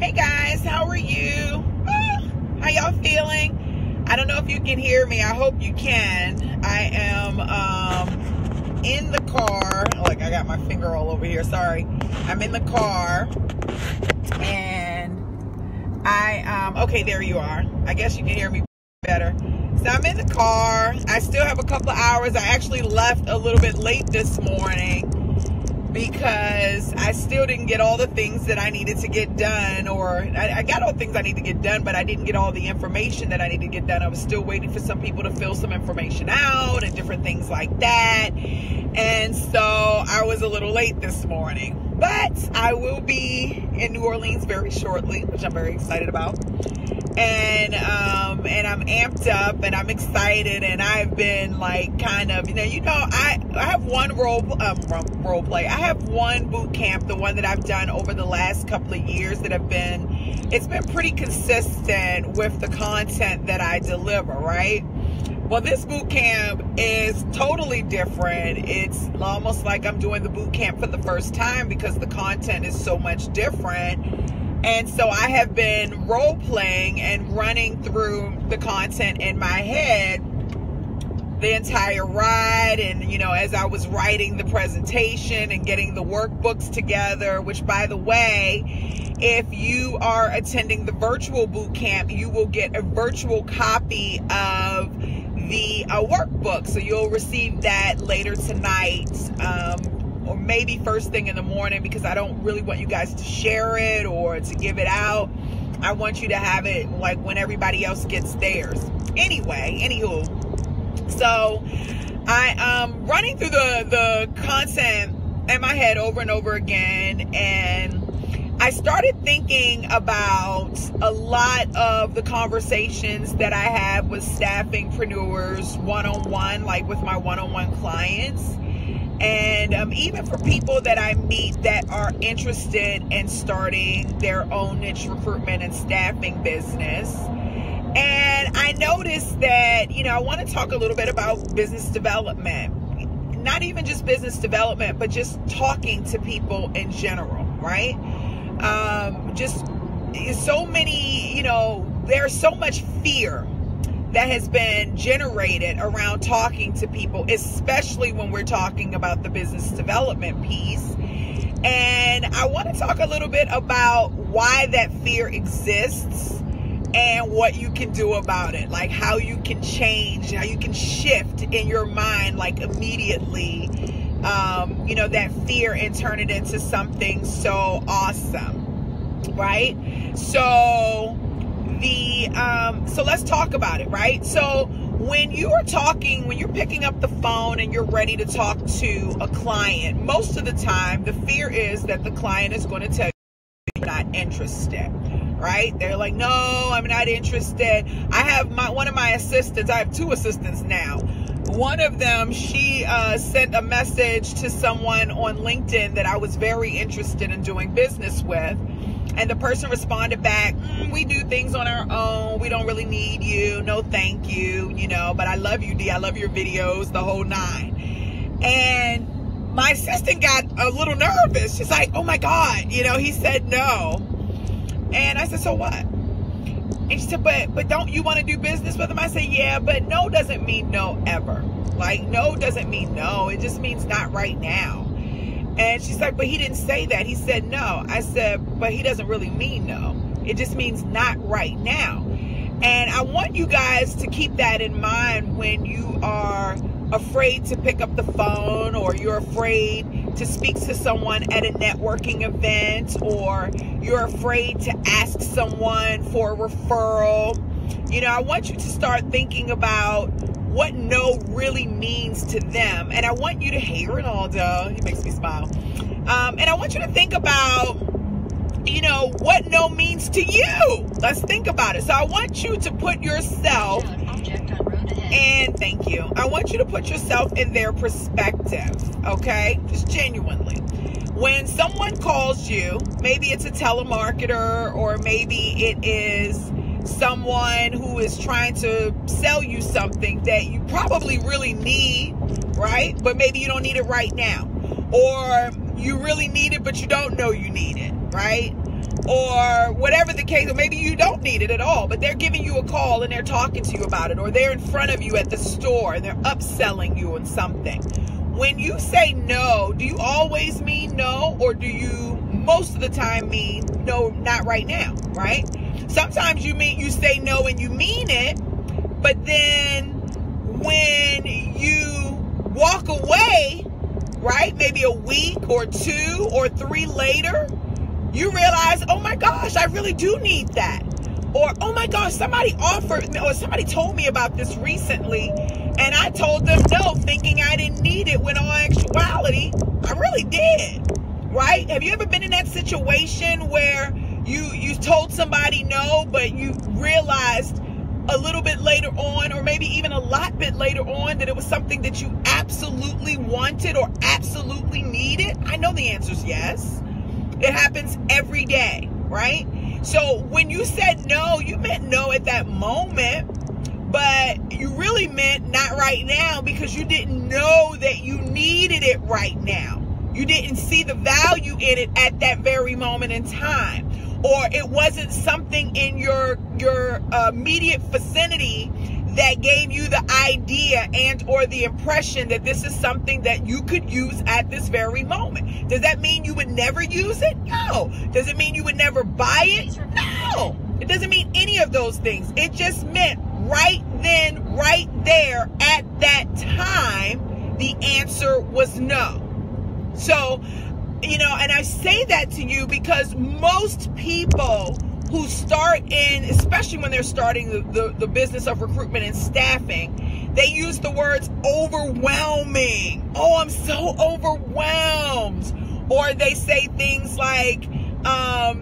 Hey guys, how are you? How y'all feeling? I don't know if you can hear me. I hope you can. I am in the car. Look, I got my finger all over here. Sorry. I'm in the car. And okay, there you are. I guess you can hear me better. So I'm in the car. I still have a couple of hours. I actually left a little bit late this morning because I still didn't get all the things that I needed to get done, or I got all the things I need to get done, but I didn't get all the information that I need to get done. I was still waiting for some people to fill some information out and different things like that. And so I was a little late this morning, but I will be in New Orleans very shortly, which I'm very excited about. And I'm amped up and I'm excited, and I've been like kind of, I have one role play. I have one boot camp, the one that I've done over the last couple of years it's been pretty consistent with the content that I deliver, right? Well, this boot camp is totally different. It's almost like I'm doing the boot camp for the first time because the content is so much different. And so I have been role playing and running through the content in my head the entire ride. And, as I was writing the presentation and getting the workbooks together, which, by the way, if you are attending the virtual boot camp, you will get a virtual copy of the workbook. So you'll receive that later tonight, or maybe first thing in the morning, because I don't really want you guys to share it or to give it out. I want you to have it like when everybody else gets theirs. Anywho, so I am running through the content in my head over and over again, and I started thinking about a lot of the conversations that I have with staffingpreneurs one-on-one, like with my one-on-one clients. And even for people that I meet that are interested in starting their own niche recruitment and staffing business. And I noticed that, I want to talk a little bit about business development. Not even just business development, but just talking to people in general, right? Just so many, there's so much fear that has been generated around talking to people, especially when we're talking about the business development piece. And I want to talk a little bit about why that fear exists and what you can do about it, like how you can change, how you can shift in your mind, like immediately, that fear, and turn it into something so awesome, right? So let's talk about it, right? So when you're picking up the phone and you're ready to talk to a client, most of the time the fear is that the client is going to tell you you're not interested, right? They're like, no, I'm not interested. I have one of my assistants. I have two assistants now. One of them, she sent a message to someone on LinkedIn that I was very interested in doing business with. And the person responded back, we do things on our own. We don't really need you. No, thank you. But I love you, D. I love your videos, the whole nine. And my assistant got a little nervous. She's like, oh my God, he said no. And I said, so what? And she said, but don't you want to do business with him? I said, yeah, but no doesn't mean no ever. Like, no doesn't mean no. It just means not right now. And she's like, but he didn't say that. He said no. I said, but he doesn't really mean no. It just means not right now. And I want you guys to keep that in mind when you are afraid to pick up the phone, or you're afraid to speak to someone at a networking event, or you're afraid to ask someone for a referral. I want you to start thinking about what no really means to them. And I want you to hear it all, though. He makes me smile. And I want you to think about, what no means to you. Let's think about it. So I want you to put yourself, and thank you. I want you to put yourself in their perspective, okay? Just genuinely. When someone calls you, maybe it's a telemarketer, or maybe it is someone who is trying to sell you something that you probably really need, right? But maybe you don't need it right now. Or you really need it, but you don't know you need it, right? or whatever the case, or maybe you don't need it at all, but they're giving you a call and they're talking to you about it, or they're in front of you at the store and they're upselling you on something. When you say no, do you always mean no, or do you most of the time mean no, not right now, right? Sometimes you say no and you mean it, but then when you walk away, right, maybe a week or 2 or 3 later, you realize, oh my gosh, I really do need that. Or, oh my gosh, somebody offered me, or somebody told me about this recently, and I told them no, thinking I didn't need it, when in all actuality, I really did, right? Have you ever been in that situation where you told somebody no, but you realized a little bit later on, or maybe even a lot bit later on, that it was something that you absolutely wanted or absolutely needed? I know the answer is yes. It happens every day, right? So when you said no, you meant no at that moment, but you really meant not right now, because you didn't know that you needed it right now. You didn't see the value in it at that very moment in time. Or it wasn't something in your immediate vicinity that gave you the idea and or the impression that this is something that you could use at this very moment. Does that mean you would never use it? No. Does it mean you would never buy it? No. It doesn't mean any of those things. It just meant right then, right there, at that time, the answer was no. So, and I say that to you because most people who start in, especially when they're starting the business of recruitment and staffing, they use the words overwhelming. Oh, I'm so overwhelmed. Or they say things like, oh,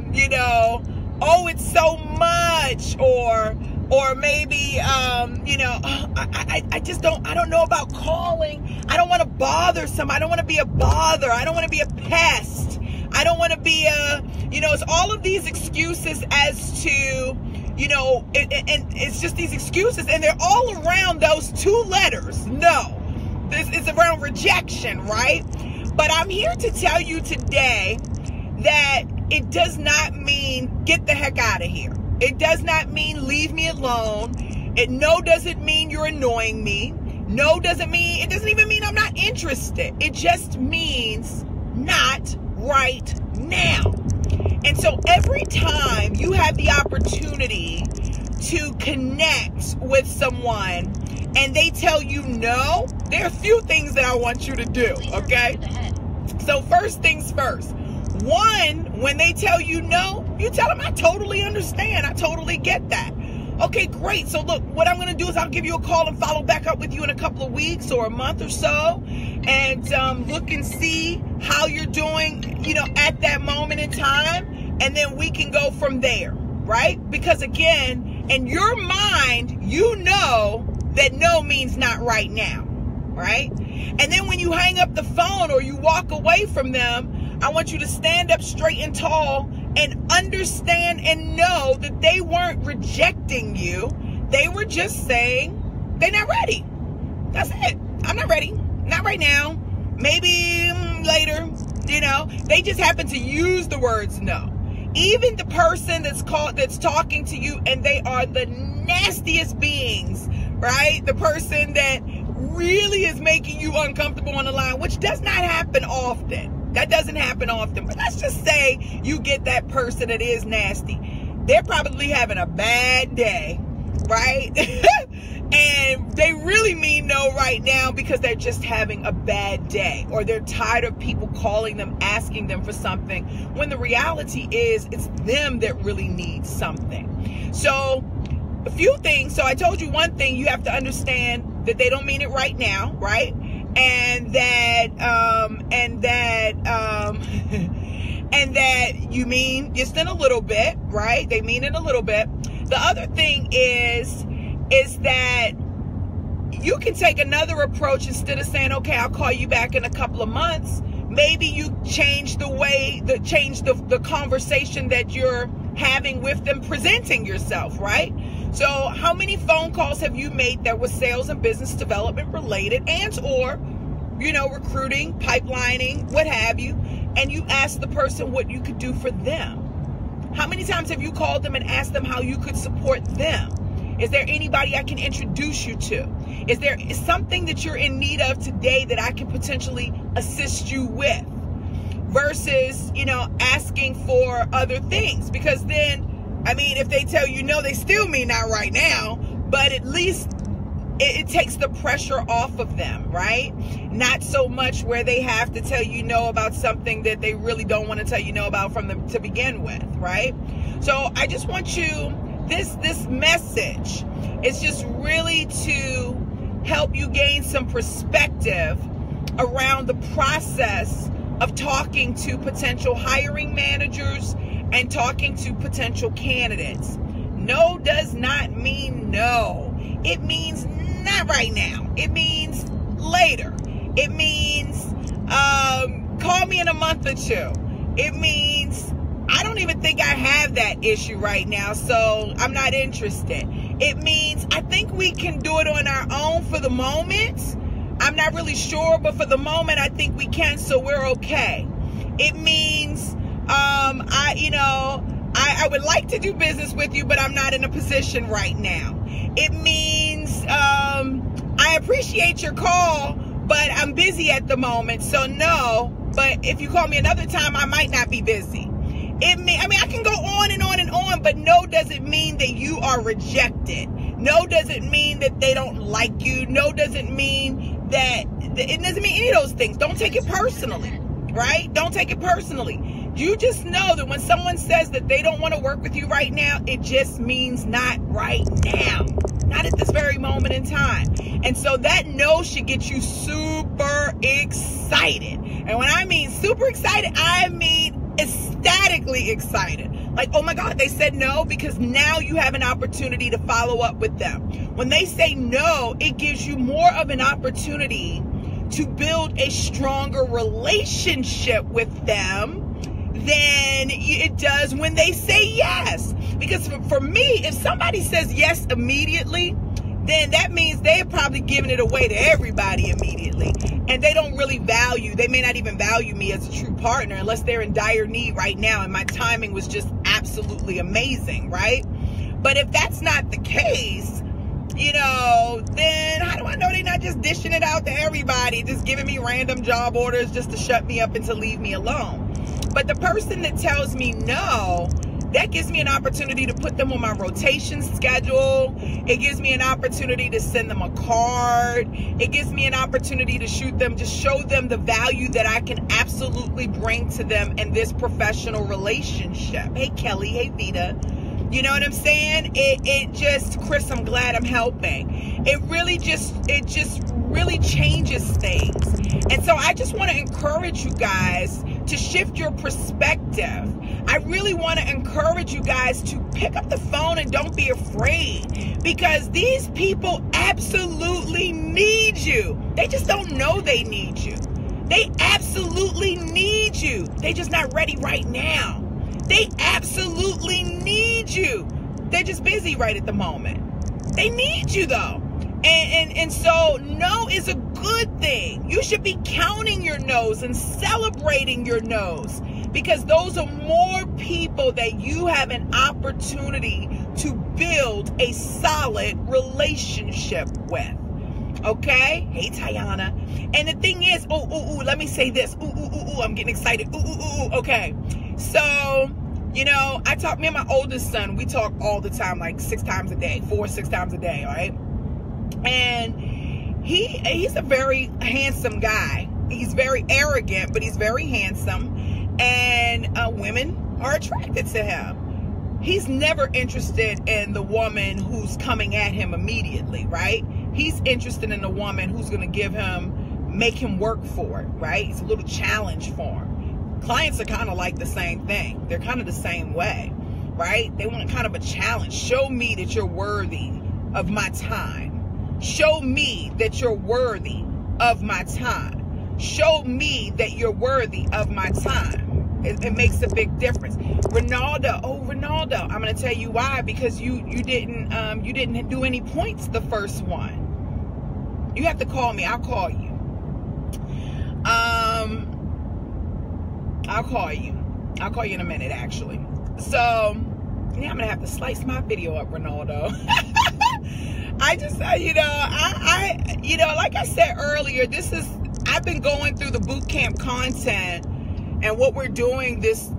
it's so much. Or maybe, I don't know about calling. I don't want to bother somebody. I don't want to be a bother. I don't want to be a pest. I don't want to be it's all of these excuses as to, and it's just these excuses, and they're all around those 2 letters. No, it's around rejection, right? But I'm here to tell you today that it does not mean get the heck out of here. It does not mean leave me alone. No doesn't mean you're annoying me. No doesn't mean, it doesn't even mean I'm not interested. It just means not right now. And so every time you have the opportunity to connect with someone and they tell you no, there are a few things that I want you to do, okay? So first things first. One, when they tell you no, you tell them, I totally understand. I totally get that. Okay, great. So look, what I'm going to do is I'll give you a call and follow back up with you in a couple of weeks or a month or so, and look and see how you're doing, at that moment in time, and then we can go from there, right? Because again, in your mind, you know that no means not right now, right? And then when you hang up the phone or you walk away from them, I want you to stand up straight and tall and understand and know that they weren't rejecting you. They were just saying they're not ready. That's it. I'm not ready. Not right now. Maybe later. They just happen to use the words no. Even the person that's talking to you, and they are the nastiest beings, right? The person that really is making you uncomfortable on the line, which does not happen often. That doesn't happen often. But let's just say you get that person that is nasty. They're probably having a bad day, right? And they really mean no right now because they're just having a bad day, or they're tired of people calling them, asking them for something, when the reality is it's them that really need something. So a few things. So I told you one thing, you have to understand that they don't mean it right now, right? And that you mean just in a little bit, right? They mean it a little bit. The other thing is that you can take another approach. Instead of saying, okay, I'll call you back in a couple of months, maybe you change the conversation that you're having with them, presenting yourself, right? So how many phone calls have you made that was sales and business development related, and or recruiting, pipelining, what have you, and you ask the person what you could do for them? How many times have you called them and asked them how you could support them? Is there anybody I can introduce you to? Is there something that you're in need of today that I can potentially assist you with? Versus, asking for other things. Because then, if they tell you no, they still mean not right now, but at least it takes the pressure off of them, right? Not so much where they have to tell you no about something that they really don't want to tell you no about to begin with, right? So I just want you, this message is just really to help you gain some perspective around the process of talking to potential hiring managers and talking to potential candidates. No does not mean no. It means not right now. It means later. It means call me in a month or two. It means I don't even think I have that issue right now, so I'm not interested. It means I think we can do it on our own for the moment. I'm not really sure, but for the moment I think we can, so we're okay. It means I would like to do business with you, but I'm not in a position right now. It means I appreciate your call, but I'm busy at the moment, so no. But if you call me another time, I might not be busy. I can go on and on and on, but no doesn't mean that you are rejected. No doesn't mean that they don't like you. No doesn't mean that it doesn't mean any of those things. Don't take it personally, right? Don't take it personally. You just know that when someone says that they don't want to work with you right now, it just means not right now. Not at this very moment in time. And so that no should get you super excited. And when I mean super excited, I mean ecstatically excited. Like, oh my God, they said no, because now you have an opportunity to follow up with them. When they say no, it gives you more of an opportunity to build a stronger relationship with them than it does when they say yes. Because for me, if somebody says yes immediately, then that means they're probably giving it away to everybody immediately. And they don't really they may not even value me as a true partner unless they're in dire need right now. And my timing was just absolutely amazing, right? But if that's not the case, then how do I know they're not just dishing it out to everybody, just giving me random job orders just to shut me up and to leave me alone? But the person that tells me no, that gives me an opportunity to put them on my rotation schedule. It gives me an opportunity to send them a card. It gives me an opportunity to show them the value that I can absolutely bring to them in this professional relationship. Hey, Kelly. Hey, Vita. You know what I'm saying? Chris, I'm glad I'm helping. It just really changes things. And so I just want to encourage you guys to shift your perspective. I really want to encourage you guys to pick up the phone and don't be afraid, because these people absolutely need you. They just don't know they need you. They absolutely need you. They're just not ready right now. They absolutely need you. They're just busy right at the moment. They need you though. And so no is a good thing. You should be counting your no's and celebrating your no's, because those are more people that you have an opportunity to build a solid relationship with. Okay? Hey, Tayana. And the thing is, let me say this. I'm getting excited. Okay. So, me and my oldest son, we talk all the time, like 6 times a day, 4-6 times a day, all right? And he's a very handsome guy. He's very arrogant, but he's very handsome. And women are attracted to him. He's never interested in the woman who's coming at him immediately, right? He's interested in the woman who's going to make him work for it, right? It's a little challenge for him. Clients are kind of like the same thing. They're kind of the same way, right? They want kind of a challenge. Show me that you're worthy of my time. Show me that you're worthy of my time. Show me that you're worthy of my time. It makes a big difference. Ronaldo, I'm going to tell you why. Because you didn't do any points the first one. You have to call me. I'll call you. I'll call you in a minute, actually. So now I'm gonna have to slice my video up, Ronaldo. I just, like I said earlier, I've been going through the bootcamp content and what we're doing this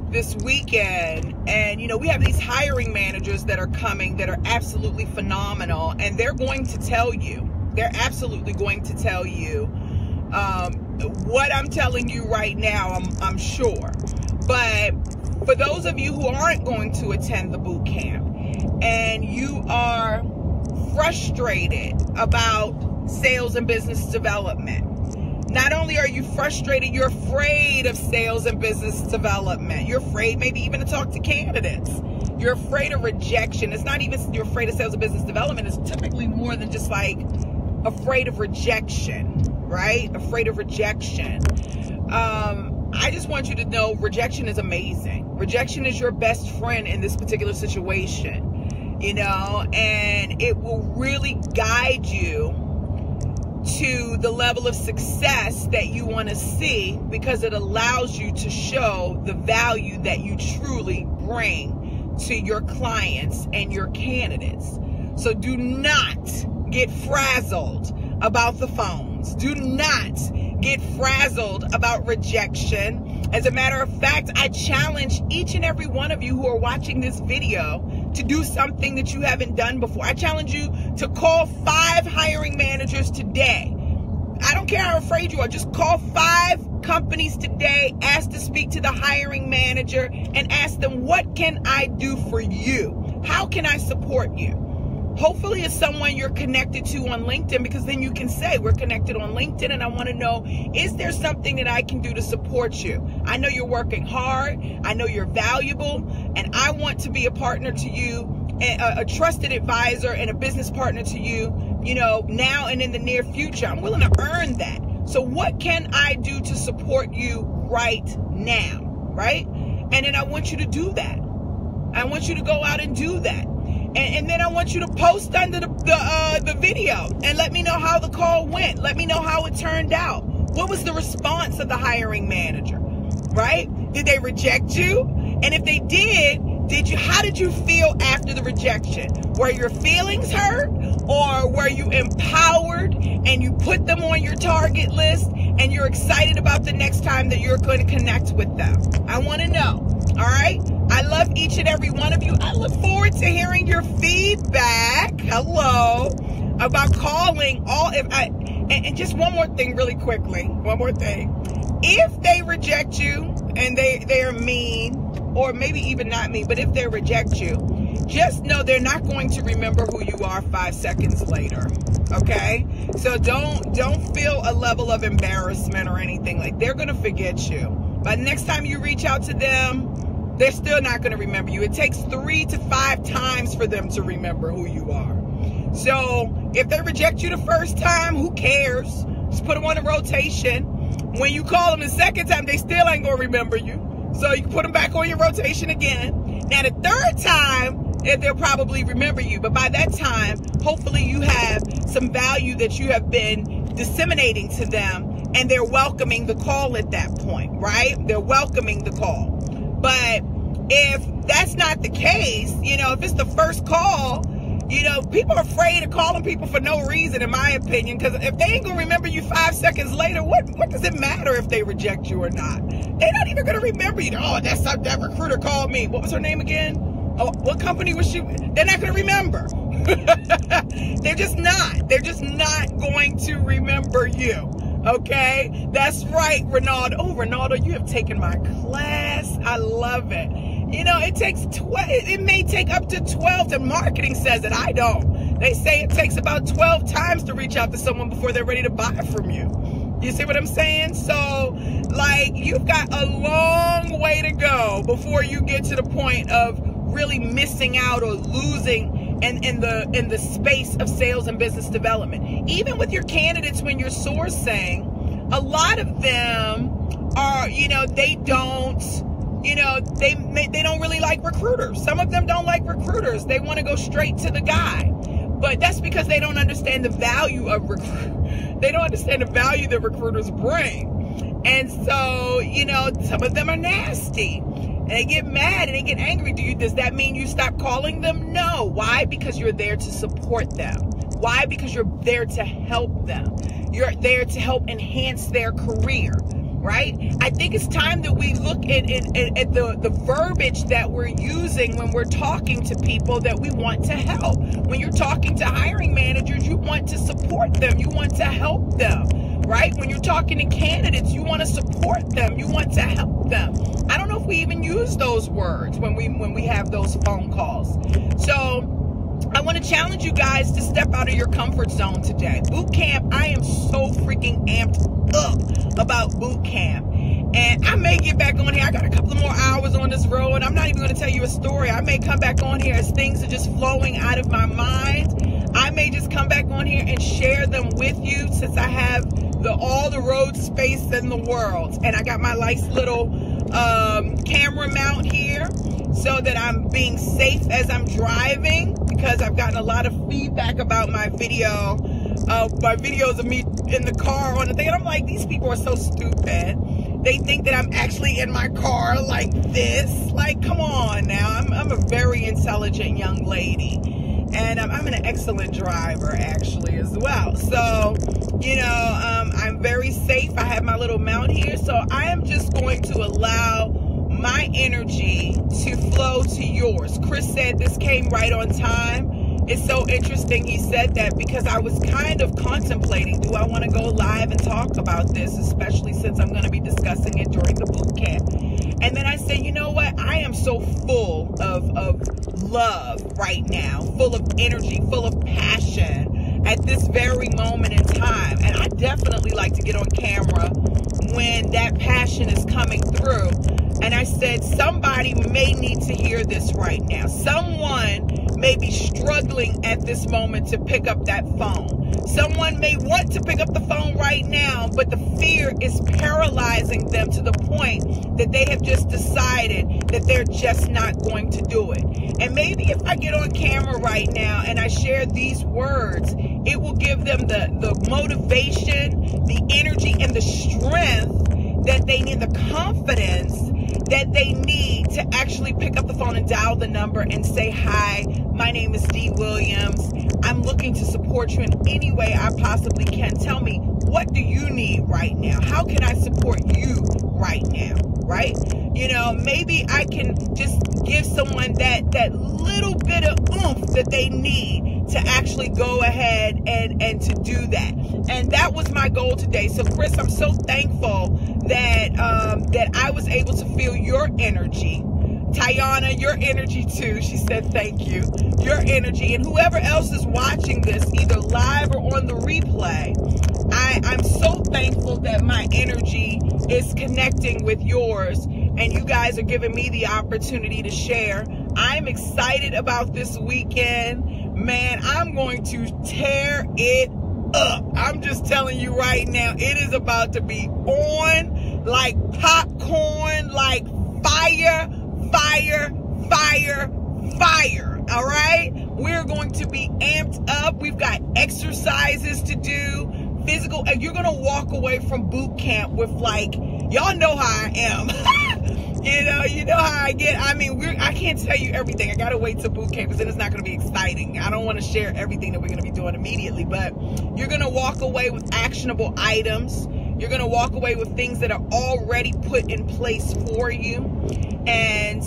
weekend, and we have these hiring managers that are coming that are absolutely phenomenal, and they're going to tell you, they're absolutely going to tell you what I'm telling you right now, I'm sure. But for those of you who aren't going to attend the boot camp and you are frustrated about sales and business development, not only are you frustrated, you're afraid of sales and business development. You're afraid maybe even to talk to candidates. You're afraid of rejection. It's not even you're afraid of sales and business development. It's typically more than just like afraid of rejection, right? Afraid of rejection. I just want you to know rejection is amazing. Rejection is your best friend in this particular situation, and it will really guide you to the level of success that you want to see, because it allows you to show the value that you truly bring to your clients and your candidates. So do not get frazzled about the phones. Do not get frazzled about rejection. As a matter of fact, I challenge each and every one of you who are watching this video to do something that you haven't done before. I challenge you to call 5 hiring managers today. I don't care how afraid you are. Just call 5 companies today, ask to speak to the hiring manager, and ask them, what can I do for you? How can I support you? Hopefully it's someone you're connected to on LinkedIn, because then you can say, we're connected on LinkedIn and I want to know, is there something that I can do to support you? I know you're working hard. I know you're valuable, and I want to be a partner to you, a trusted advisor and a business partner to you, now and in the near future. I'm willing to earn that. So what can I do to support you right now, right? And then I want you to do that. I want you to go out and do that. And then I want you to post under the video and let me know how the call went. Let me know how it turned out. What was the response of the hiring manager, right? Did they reject you? And if they did, how did you feel after the rejection? Were your feelings hurt, or were you empowered and you put them on your target list and you're excited about the next time that you're going to connect with them? I want to know. All right. I love each and every one of you. I look forward to hearing your feedback. Hello. About calling and just one more thing really quickly. One more thing. If they reject you and they are mean, or maybe even not mean, but if they reject you, just know they're not going to remember who you are 5 seconds later. Okay? So don't feel a level of embarrassment or anything. Like, they're going to forget you. But next time you reach out to them, they're still not going to remember you. It takes 3 to 5 times for them to remember who you are. So if they reject you the first time, who cares? Just put them on a rotation. When you call them the second time, they still ain't going to remember you. So you can put them back on your rotation again. Now the third time, they'll probably remember you. But by that time, hopefully you have some value that you have been disseminating to them, and they're welcoming the call at that point, right? They're welcoming the call. But if that's not the case, if it's the first call, people are afraid of calling people for no reason, in my opinion, because if they ain't going to remember you 5 seconds later, what does it matter if they reject you or not? They're not even going to remember you. Oh, that recruiter called me. What was her name again? Oh, what company was she? They're not going to remember. They're just not. They're just not going to remember you. Okay, that's right, Ronaldo. Oh, Ronaldo, you have taken my class. I love it. It takes 12. It may take up to 12. The marketing says it. I don't. They say it takes about 12 times to reach out to someone before they're ready to buy from you. You see what I'm saying? So, you've got a long way to go before you get to the point of really missing out or losing in the space of sales and business development. Even with your candidates, when you're sourcing, a lot of them are, they don't really like recruiters. Some of them don't like recruiters. They want to go straight to the guy. But that's because they don't understand the value of they don't understand the value that recruiters bring. And so, some of them are nasty. and they get mad and they get angry, does that mean you stop calling them? No. Why? Because you're there to support them. Why? Because you're there to help them. You're there to help enhance their career, right? I think it's time that we look at the verbiage that we're using when we're talking to people that we want to help. When you're talking to hiring managers, you want to support them. You want to help them, right? When you're talking to candidates, you want to support them. You want to help them. I don't know if we even use those words when we have those phone calls. So I want to challenge you guys to step out of your comfort zone today. Boot camp, I am so freaking amped up about boot camp. And I may get back on here. I got a couple of more hours on this road, and I'm not even going to tell you a story. I may come back on here as things are just flowing out of my mind. I may just come back on here and share them with you, since I have all the road space in the world. And I got my nice little camera mount here so that I'm being safe as I'm driving, because I've gotten a lot of feedback about my videos of me in the car on the thing. And I'm like, these people are so stupid. They think that I'm actually in my car like this. Like, come on now. I'm a very intelligent young lady. And I'm an excellent driver, actually, as well. So, you know, I'm very safe. I have my little mount here. So I am just going to allow my energy to flow to yours. Chris said this came right on time. It's so interesting he said that, because I was kind of contemplating, do I want to go live and talk about this, especially since I'm going to be discussing it during the boot camp. And then I said, you know what? I am so full of love right now, full of energy, full of passion at this very moment in time. And I definitely like to get on camera when that passion is coming through. And I said, somebody may need to hear this right now. Someone may be struggling at this moment to pick up that phone. Someone may want to pick up the phone right now, but the fear is paralyzing them to the point that they have just decided that they're just not going to do it. And maybe if I get on camera right now and I share these words, it will give them the motivation, the energy, and the strength that they need, the confidence that they need to actually pick up the phone and dial the number and say, hi, my name is Dee Williams. I'm looking to support you in any way I possibly can. Tell me, what do you need right now? How can I support you right now, right? You know, maybe I can just give someone that little bit of oomph that they need to actually go ahead and to do that. And that was my goal today. So Chris, I'm so thankful that that I was able to feel your energy. Tayana, your energy too. She said thank you. Your energy, and whoever else is watching this, either live or on the replay, I'm so thankful that my energy is connecting with yours, and you guys are giving me the opportunity to share. I'm excited about this weekend. Man, I'm going to tear it up. I'm just telling you right now, it is about to be on like popcorn, like fire, fire, fire, fire. All right? We're going to be amped up. We've got exercises to do, physical, and you're going to walk away from boot camp with, like, y'all know how I am. You know how I get. I mean, I can't tell you everything. I got to wait till boot camp, because then it's not going to be exciting. I don't want to share everything that we're going to be doing immediately, but you're going to walk away with actionable items. You're going to walk away with things that are already put in place for you. And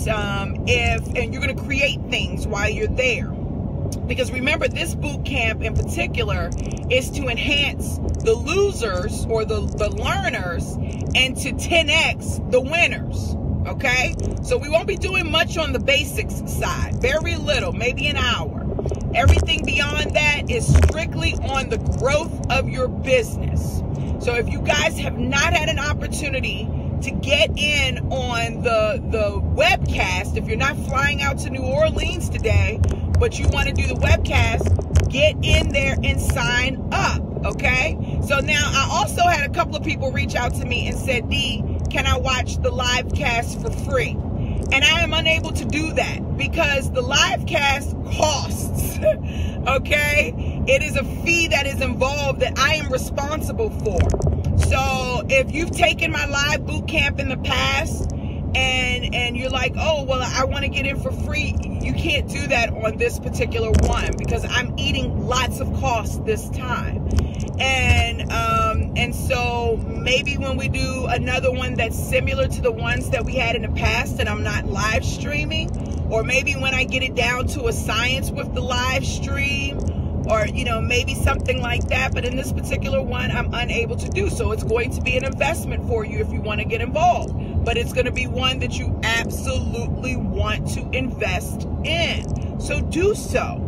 you're going to create things while you're there. Because remember, this boot camp in particular is to enhance the losers or the learners and to 10x the winners. Okay? So we won't be doing much on the basics side. Very little, maybe an hour. Everything beyond that is strictly on the growth of your business. So if you guys have not had an opportunity to get in on the webcast, if you're not flying out to New Orleans today, but you want to do the webcast, get in there and sign up, okay? So now I also had a couple of people reach out to me and said, Dee, can I watch the live cast for free? And I am unable to do that because the live cast costs, okay? It is a fee that is involved that I am responsible for. So if you've taken my live boot camp in the past and you're like, oh, well, I want to get in for free. You can't do that on this particular one because I'm eating lots of costs this time. And so maybe when we do another one that's similar to the ones that we had in the past and I'm not live streaming, or maybe when I get it down to a science with the live stream, or, you know, maybe something like that. But in this particular one, I'm unable to do. So it's going to be an investment for you if you want to get involved. But it's going to be one that you absolutely want to invest in. So do so.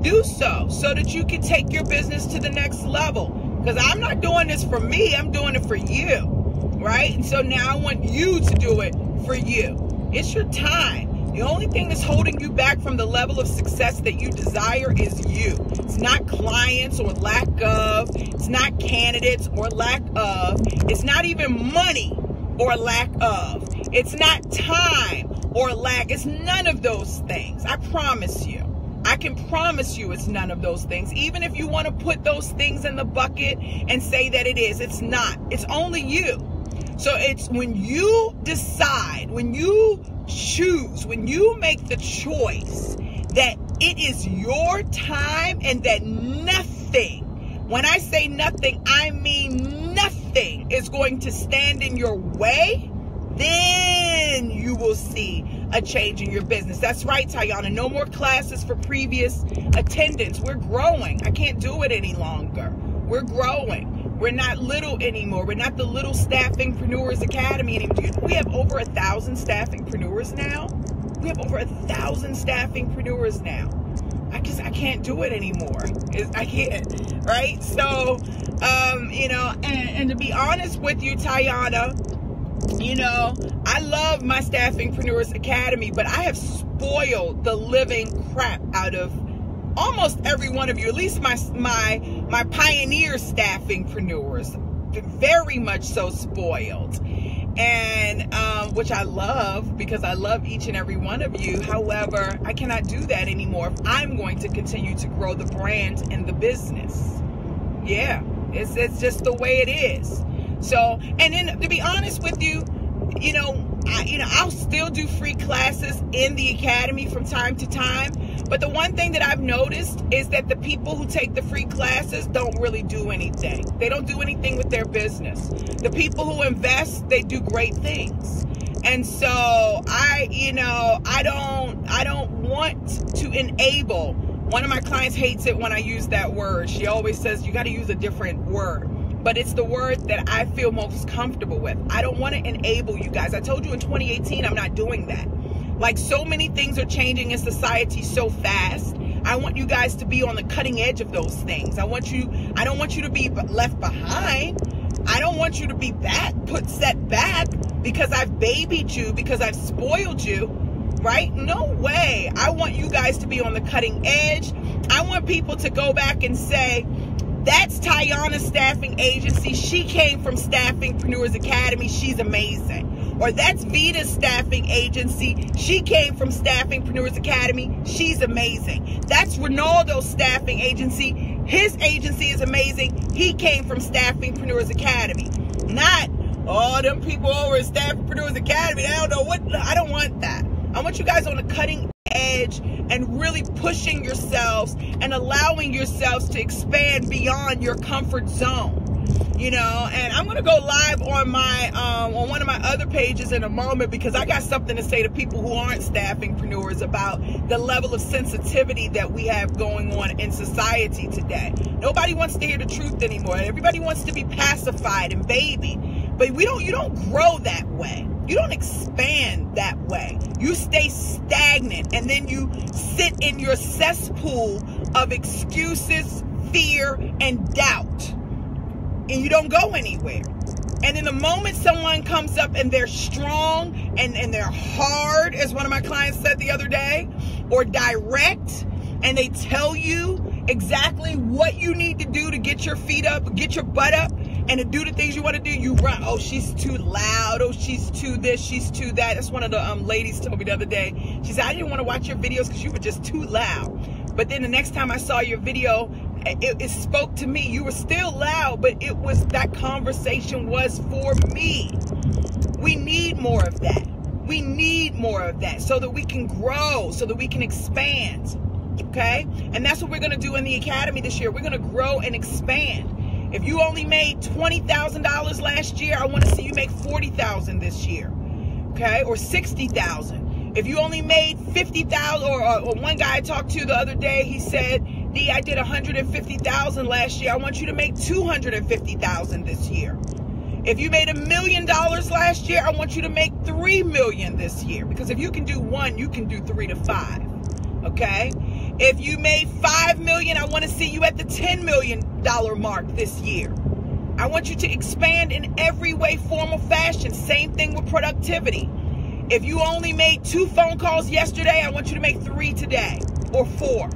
Do so that you can take your business to the next level. Because I'm not doing this for me. I'm doing it for you. Right? And so now I want you to do it for you. It's your time. The only thing that's holding you back from the level of success that you desire is you. It's not clients or lack of. It's not candidates or lack of. It's not even money or lack of. It's not time or lack. It's none of those things. I promise you. I can promise you it's none of those things. Even if you want to put those things in the bucket and say that it is, it's not. It's only you. So it's when you decide, when you choose, when you make the choice that it is your time and that nothing, when I say nothing, I mean nothing is going to stand in your way, then you will see a change in your business. That's right, Tayana. No more classes for previous attendance. We're growing. I can't do it any longer. We're growing. We're not little anymore. We're not the Little Staffingpreneurs Academy anymore. We have over 1,000 staffingpreneurs now. We have over 1,000 staffingpreneurs now. I can't do it anymore. I can't, right? So, you know, and to be honest with you, Tayana, you know, I love my Staffingpreneurs Academy, but I have spoiled the living crap out of almost every one of you, at least my pioneer staffingpreneurs, very much so spoiled. And which I love, because I love each and every one of you. However, I cannot do that anymore if I'm going to continue to grow the brand and the business. Yeah, it's just the way it is. So, and then to be honest with you, I'll still do free classes in the academy from time to time. But the one thing that I've noticed is that the people who take the free classes don't really do anything. They don't do anything with their business. The people who invest, they do great things. And so I don't want to enable. One of my clients hates it when I use that word. She always says, you got to use a different word. But it's the word that I feel most comfortable with. I don't want to enable you guys. I told you in 2018, I'm not doing that. Like, so many things are changing in society so fast. I want you guys to be on the cutting edge of those things. I don't want you to be left behind. I don't want you to be set back because I've babied you, because I've spoiled you, right? No way. I want you guys to be on the cutting edge. I want people to go back and say, that's Tayana's staffing agency. She came from Staffingpreneurs Academy. She's amazing. Or that's Vita's staffing agency. She came from Staffingpreneurs Academy. She's amazing. That's Ronaldo's staffing agency. His agency is amazing. He came from Staffingpreneurs Academy. Not, oh, them people over at Staffingpreneurs Academy, I don't know what. I don't want that. I want you guys on the cutting edge and really pushing yourselves and allowing yourselves to expand beyond your comfort zone. And I'm going to go live on my on one of my other pages in a moment, because I got something to say to people who aren't staffingpreneurs about the level of sensitivity that we have going on in society today. Nobody wants to hear the truth anymore. Everybody wants to be pacified and babied. But you don't grow that way. You don't expand that way. You stay stagnant, and then you sit in your cesspool of excuses, fear, and doubt. And you don't go anywhere. And in the moment someone comes up and they're strong and they're hard, as one of my clients said the other day, or direct, and they tell you exactly what you need to do to get your feet up, get your butt up, and to do the things you want to do, you run. Oh, she's too loud. Oh, she's too this, she's too that. That's one of the ladies told me the other day. She said, I didn't want to watch your videos because you were just too loud. But then the next time I saw your video, it spoke to me. You were still loud, but it was, that conversation was for me. We need more of that. We need more of that so that we can grow, so that we can expand. Okay? And that's what we're going to do in the academy this year. We're going to grow and expand. If you only made $20,000 last year, I want to see you make $40,000 this year. Okay? Or $60,000. If you only made $50,000, or one guy I talked to the other day, he said, D, I did $150,000 last year. I want you to make $250,000 this year. If you made $1 million last year, I want you to make $3 million this year. Because if you can do 1, you can do 3 to 5. Okay? If you made $5 million, I want to see you at the $10 million mark this year. I want you to expand in every way, form, or fashion. Same thing with productivity. If you only made 2 phone calls yesterday, I want you to make 3 today, or 4.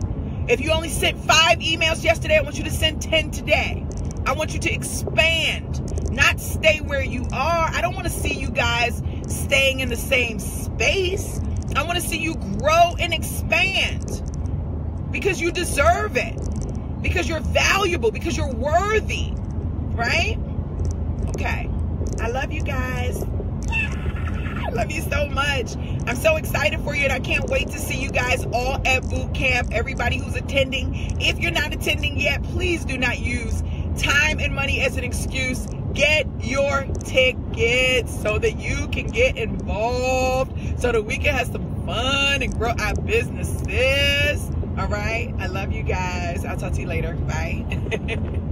If you only sent 5 emails yesterday, I want you to send 10 today. I want you to expand, not stay where you are. I don't want to see you guys staying in the same space. I want to see you grow and expand because you deserve it, because you're valuable, because you're worthy, right? Okay. I love you guys. I love you so much. I'm so excited for you, and I can't wait to see you guys all at boot camp. Everybody who's attending. If you're not attending yet, please do not use time and money as an excuse. Get your tickets so that you can get involved, so that we can have some fun and grow our businesses. All right? I love you guys. I'll talk to you later. Bye.